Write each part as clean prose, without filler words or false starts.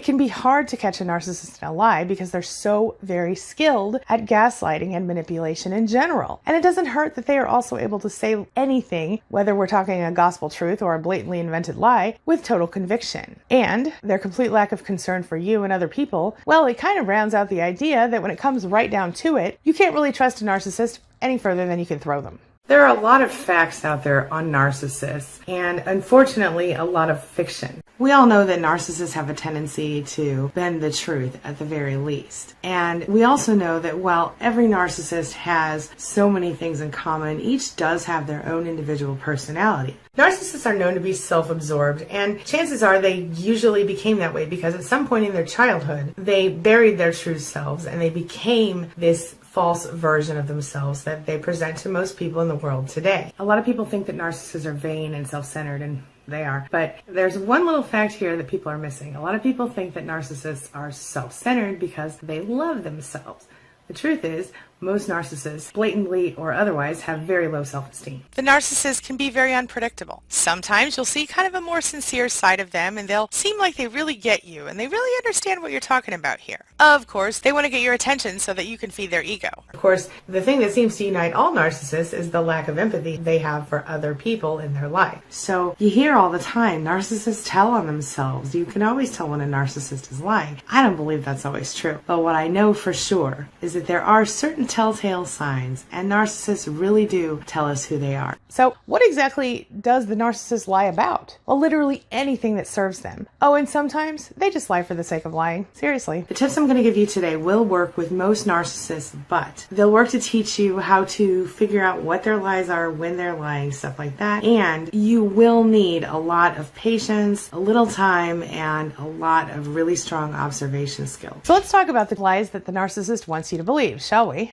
it can be hard to catch a narcissist in a lie because they're so very skilled at gaslighting and manipulation in general. And it doesn't hurt that they are also able to say anything, whether we're talking a gospel truth or a blatantly invented lie, with total conviction. And their complete lack of concern for you and other people, well, it kind of rounds out the idea that when it comes right down to it, you can't really trust a narcissist any further than you can throw them. There are a lot of facts out there on narcissists, and unfortunately, a lot of fiction. We all know that narcissists have a tendency to bend the truth at the very least. And we also know that while every narcissist has so many things in common, each does have their own individual personality. Narcissists are known to be self-absorbed, and chances are they usually became that way because at some point in their childhood, they buried their true selves and they became this false version of themselves that they present to most people in the world today. A lot of people think that narcissists are vain and self-centered, and they are. But there's one little fact here that people are missing. A lot of people think that narcissists are self-centered because they love themselves. The truth is, most narcissists, blatantly or otherwise, have very low self-esteem. The narcissist can be very unpredictable. Sometimes you'll see kind of a more sincere side of them and they'll seem like they really get you and they really understand what you're talking about here. Of course, they want to get your attention so that you can feed their ego. Of course, the thing that seems to unite all narcissists is the lack of empathy they have for other people in their life. So you hear all the time, narcissists tell on themselves. You can always tell when a narcissist is lying. I don't believe that's always true. But what I know for sure is that there are certain telltale signs, and narcissists really do tell us who they are. So what exactly does the narcissist lie about? Well, literally anything that serves them. Oh, and sometimes they just lie for the sake of lying. Seriously. The tips I'm going to give you today will work with most narcissists, but they'll work to teach you how to figure out what their lies are, when they're lying, stuff like that. And you will need a lot of patience, a little time, and a lot of really strong observation skills. So let's talk about the lies that the narcissist wants you to believe, shall we?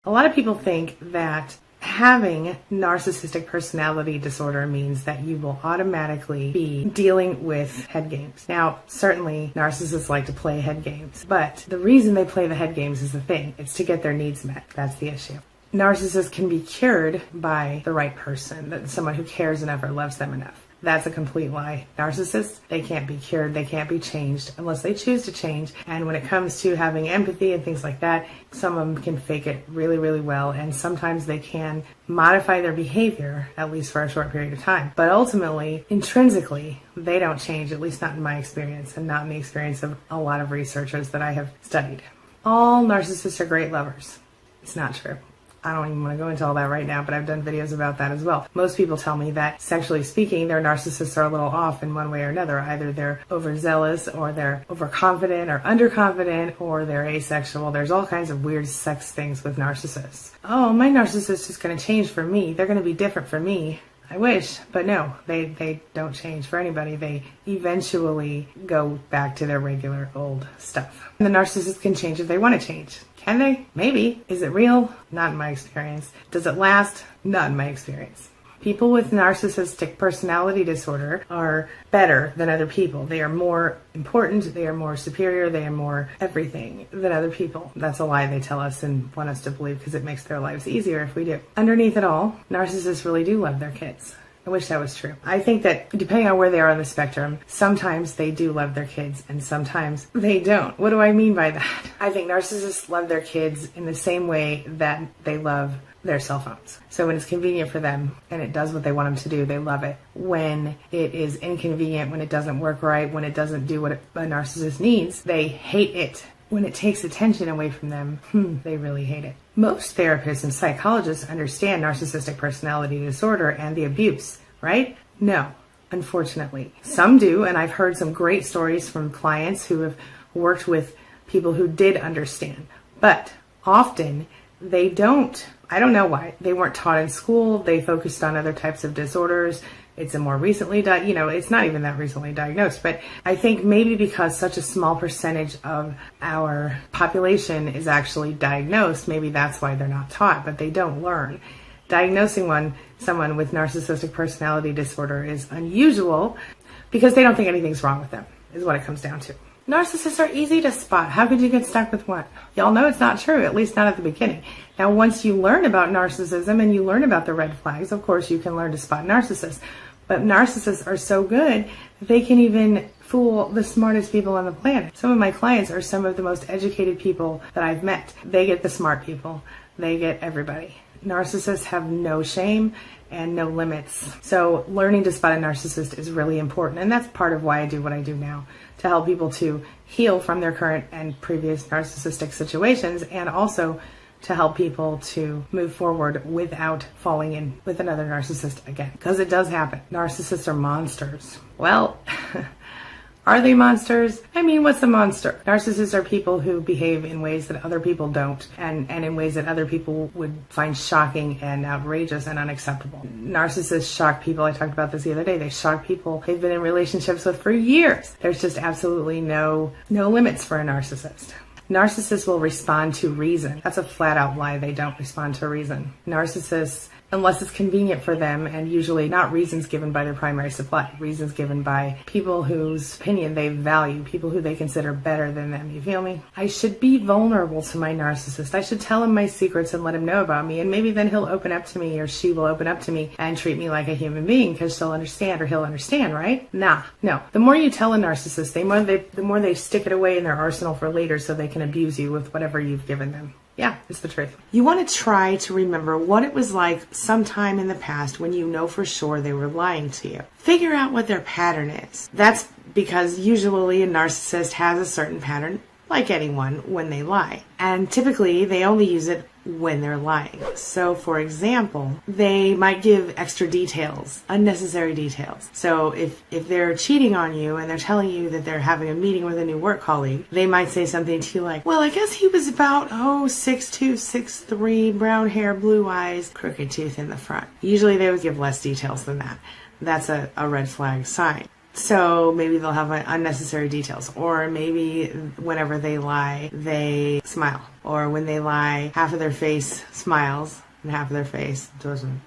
A lot of people think that having narcissistic personality disorder means that you will automatically be dealing with head games. Now, certainly narcissists like to play head games, but the reason they play the head games is the thing. It's to get their needs met. That's the issue. Narcissists can be cured by the right person, someone who cares enough or loves them enough. That's a complete lie. Narcissists, they can't be cured, they can't be changed unless they choose to change. And when it comes to having empathy and things like that, some of them can fake it really, really well. And sometimes they can modify their behavior, at least for a short period of time. But ultimately, intrinsically, they don't change, at least not in my experience and not in the experience of a lot of researchers that I have studied. All narcissists are great lovers. It's not true. I don't even want to go into all that right now, but I've done videos about that as well. Most people tell me that, sexually speaking, their narcissists are a little off in one way or another. Either they're overzealous, or they're overconfident, or underconfident, or they're asexual. There's all kinds of weird sex things with narcissists. Oh, my narcissist is going to change for me. They're going to be different for me. I wish, but no, they don't change for anybody. They eventually go back to their regular old stuff. And the narcissist can change if they want to change. Can they? Maybe. Is it real? Not in my experience. Does it last? Not in my experience. People with narcissistic personality disorder are better than other people. They are more important, they are more superior, they are more everything than other people. That's a lie they tell us and want us to believe because it makes their lives easier if we do. Underneath it all, narcissists really do love their kids. I wish that was true. I think that depending on where they are on the spectrum, sometimes they do love their kids and sometimes they don't. What do I mean by that? I think narcissists love their kids in the same way that they love their cell phones. So when it's convenient for them and it does what they want them to do, they love it. When it is inconvenient, when it doesn't work right, when it doesn't do what a narcissist needs, they hate it. When it takes attention away from them, they really hate it. Most therapists and psychologists understand narcissistic personality disorder and the abuse, right? No, unfortunately. Some do, and I've heard some great stories from clients who have worked with people who did understand. But often they don't. I don't know why. They weren't taught in school. They focused on other types of disorders. It's a more recently, it's not even that recently diagnosed, but I think maybe because such a small percentage of our population is actually diagnosed, maybe that's why they're not taught, but they don't learn. Diagnosing someone with narcissistic personality disorder is unusual because they don't think anything's wrong with them, is what it comes down to. Narcissists are easy to spot. How could you get stuck with one? Y'all know it's not true, at least not at the beginning. Now, once you learn about narcissism and you learn about the red flags, of course, you can learn to spot narcissists. But narcissists are so good that they can even fool the smartest people on the planet. Some of my clients are some of the most educated people that I've met. They get the smart people. They get everybody. Narcissists have no shame and no limits. So learning to spot a narcissist is really important. And that's part of why I do what I do now, to help people to heal from their current and previous narcissistic situations, and also to help people to move forward without falling in with another narcissist again. Because it does happen. Narcissists are monsters. Well, are they monsters? I mean, what's a monster? Narcissists are people who behave in ways that other people don't, and in ways that other people would find shocking and outrageous and unacceptable. Narcissists shock people. I talked about this the other day. They shock people they've been in relationships with for years. There's just absolutely no limits for a narcissist. Narcissists will respond to reason. That's a flat out lie. They don't respond to reason. Narcissists, unless it's convenient for them, and usually not reasons given by their primary supply, reasons given by people whose opinion they value, people who they consider better than them. You feel me? I should be vulnerable to my narcissist. I should tell him my secrets and let him know about me, and maybe then he'll open up to me, or she will open up to me and treat me like a human being, because she'll understand, or he'll understand, right? Nah, no. The more you tell a narcissist, the more they stick it away in their arsenal for later so they can abuse you with whatever you've given them. Yeah, it's the truth. You want to try to remember what it was like sometime in the past when you know for sure they were lying to you. Figure out what their pattern is. That's because usually a narcissist has a certain pattern, like anyone, when they lie. And typically they only use it when they're lying. So for example, they might give extra details, unnecessary details. So if they're cheating on you and they're telling you that they're having a meeting with a new work colleague, they might say something to you like, well, I guess he was about 6'2", 6'3", brown hair, blue eyes, crooked tooth in the front. Usually they would give less details than that. That's a red flag sign. So maybe they'll have unnecessary details, or maybe whenever they lie, they smile, or when they lie, half of their face smiles and half of their face doesn't.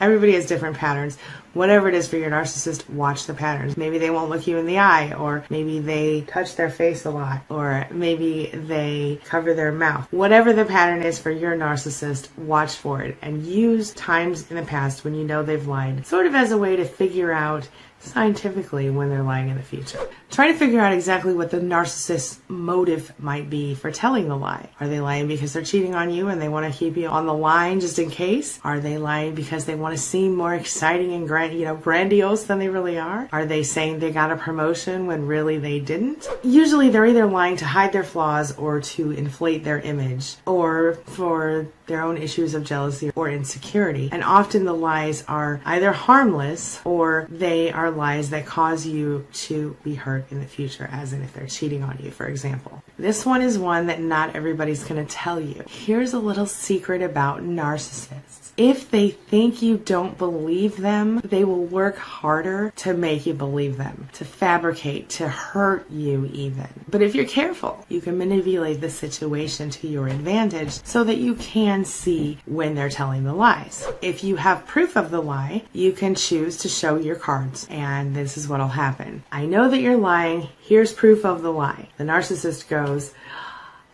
Everybody has different patterns. Whatever it is for your narcissist, watch the patterns. Maybe they won't look you in the eye, or maybe they touch their face a lot, or maybe they cover their mouth. Whatever the pattern is for your narcissist, watch for it and use times in the past when you know they've lied, sort of as a way to figure out scientifically when they're lying in the future. Try to figure out exactly what the narcissist's motive might be for telling the lie. Are they lying because they're cheating on you and they want to keep you on the line just in case? Are they lying because they want to seem more exciting and grandiose than they really are? Are they saying they got a promotion when really they didn't? Usually they're either lying to hide their flaws or to inflate their image, or for their own issues of jealousy or insecurity. And often the lies are either harmless or they are lies that cause you to be hurt in the future, as in if they're cheating on you, for example. This one is one that not everybody's going to tell you. Here's a little secret about narcissists. If they think you don't believe them, they will work harder to make you believe them, to fabricate, to hurt you even. But if you're careful, you can manipulate the situation to your advantage so that you can see when they're telling the lies. If you have proof of the lie, you can choose to show your cards, and this is what'll happen. I know that you're lying. Here's proof of the lie. The narcissist goes,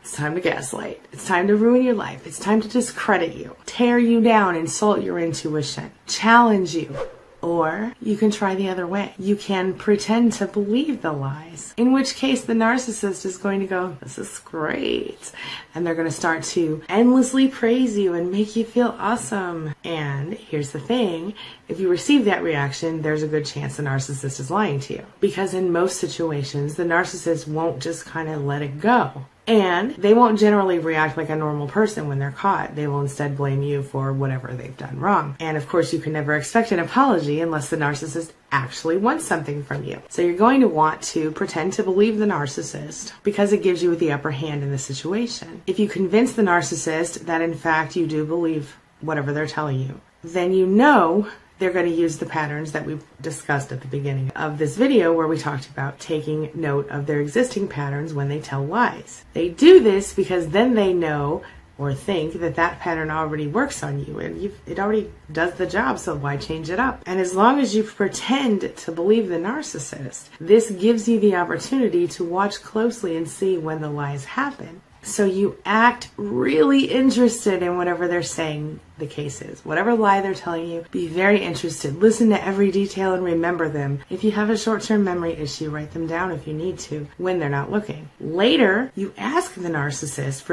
it's time to gaslight. It's time to ruin your life. It's time to discredit you, tear you down, insult your intuition, challenge you. Or you can try the other way. You can pretend to believe the lies, in which case the narcissist is going to go, this is great. And they're going to start to endlessly praise you and make you feel awesome. And here's the thing, if you receive that reaction, there's a good chance the narcissist is lying to you. Because in most situations, the narcissist won't just kind of let it go. And they won't generally react like a normal person when they're caught. They will instead blame you for whatever they've done wrong. And of course, you can never expect an apology unless the narcissist actually wants something from you. So you're going to want to pretend to believe the narcissist because it gives you the upper hand in the situation. If you convince the narcissist that in fact you do believe whatever they're telling you, then you know they're going to use the patterns that we discussed at the beginning of this video, where we talked about taking note of their existing patterns when they tell lies. They do this because then they know or think that that pattern already works on you, and it already does the job, so why change it up? And as long as you pretend to believe the narcissist, this gives you the opportunity to watch closely and see when the lies happen. So you act really interested in whatever they're saying, the case is. Whatever lie they're telling you, be very interested. Listen to every detail and remember them. If you have a short-term memory issue, write them down if you need to when they're not looking. Later, you ask the narcissist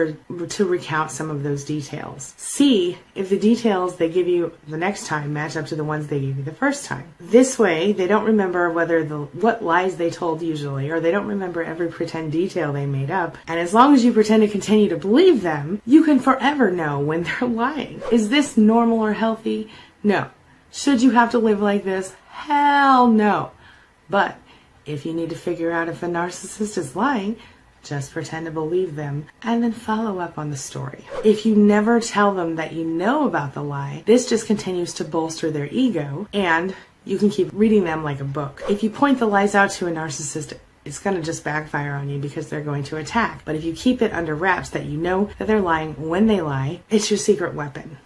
to recount some of those details. See if the details they give you the next time match up to the ones they gave you the first time. This way, they don't remember what lies they told usually, or they don't remember every pretend detail they made up. And as long as you pretend to continue to believe them, you can forever know when they're lying. Is this normal or healthy? No. Should you have to live like this? Hell no. But if you need to figure out if a narcissist is lying, just pretend to believe them and then follow up on the story. If you never tell them that you know about the lie, this just continues to bolster their ego and you can keep reading them like a book. If you point the lies out to a narcissist, it's going to just backfire on you because they're going to attack. But if you keep it under wraps that you know that they're lying when they lie, it's your secret weapon.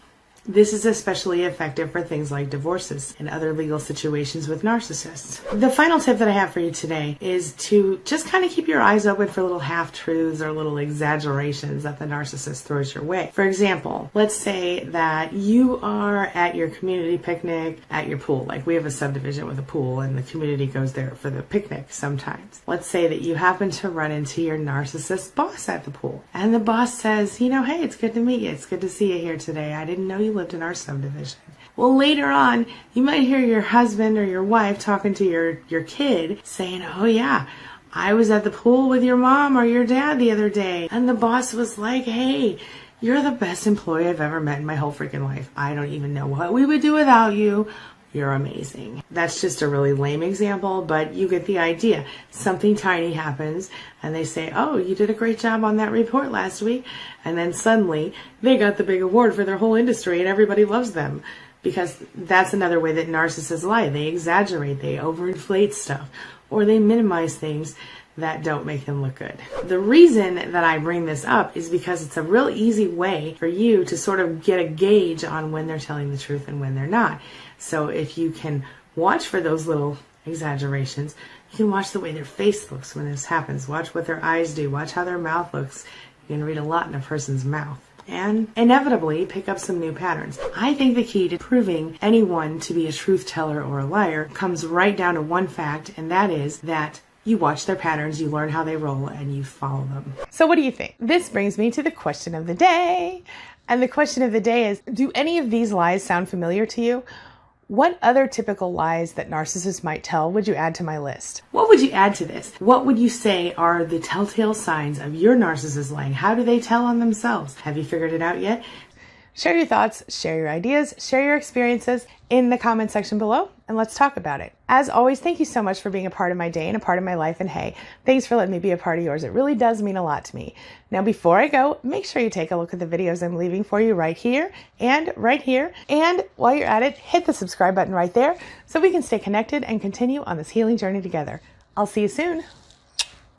This is especially effective for things like divorces and other legal situations with narcissists. The final tip that I have for you today is to just kind of keep your eyes open for little half-truths or little exaggerations that the narcissist throws your way. For example, let's say that you are at your community picnic at your pool. Like we have a subdivision with a pool and the community goes there for the picnic sometimes. Let's say that you happen to run into your narcissist boss at the pool. And the boss says, hey, it's good to meet you. It's good to see you here today. I didn't know you lived in our subdivision. Well, later on, you might hear your husband or your wife talking to your kid saying, oh yeah, I was at the pool with your mom or your dad the other day. And the boss was like, hey, you're the best employee I've ever met in my whole freaking life. I don't even know what we would do without you. You're amazing. That's just a really lame example, but you get the idea. Something tiny happens and they say, oh, you did a great job on that report last week. And then suddenly they got the big award for their whole industry and everybody loves them. Because that's another way that narcissists lie. They exaggerate, they overinflate stuff, or they minimize things that don't make them look good. The reason that I bring this up is because it's a real easy way for you to sort of get a gauge on when they're telling the truth and when they're not. So if you can watch for those little exaggerations, you can watch the way their face looks when this happens. Watch what their eyes do. Watch how their mouth looks. You can read a lot in a person's mouth and inevitably pick up some new patterns. I think the key to proving anyone to be a truth teller or a liar comes right down to one fact, and that is that you watch their patterns, you learn how they roll, and you follow them. So what do you think? This brings me to the question of the day. And the question of the day is, do any of these lies sound familiar to you? What other typical lies that narcissists might tell would you add to my list? What would you add to this? What would you say are the telltale signs of your narcissist lying? How do they tell on themselves? Have you figured it out yet? Share your thoughts, share your ideas, share your experiences in the comment section below, and let's talk about it. As always, thank you so much for being a part of my day and a part of my life, and hey, thanks for letting me be a part of yours. It really does mean a lot to me. Now, before I go, make sure you take a look at the videos I'm leaving for you right here and right here. And while you're at it, hit the subscribe button right there so we can stay connected and continue on this healing journey together. I'll see you soon.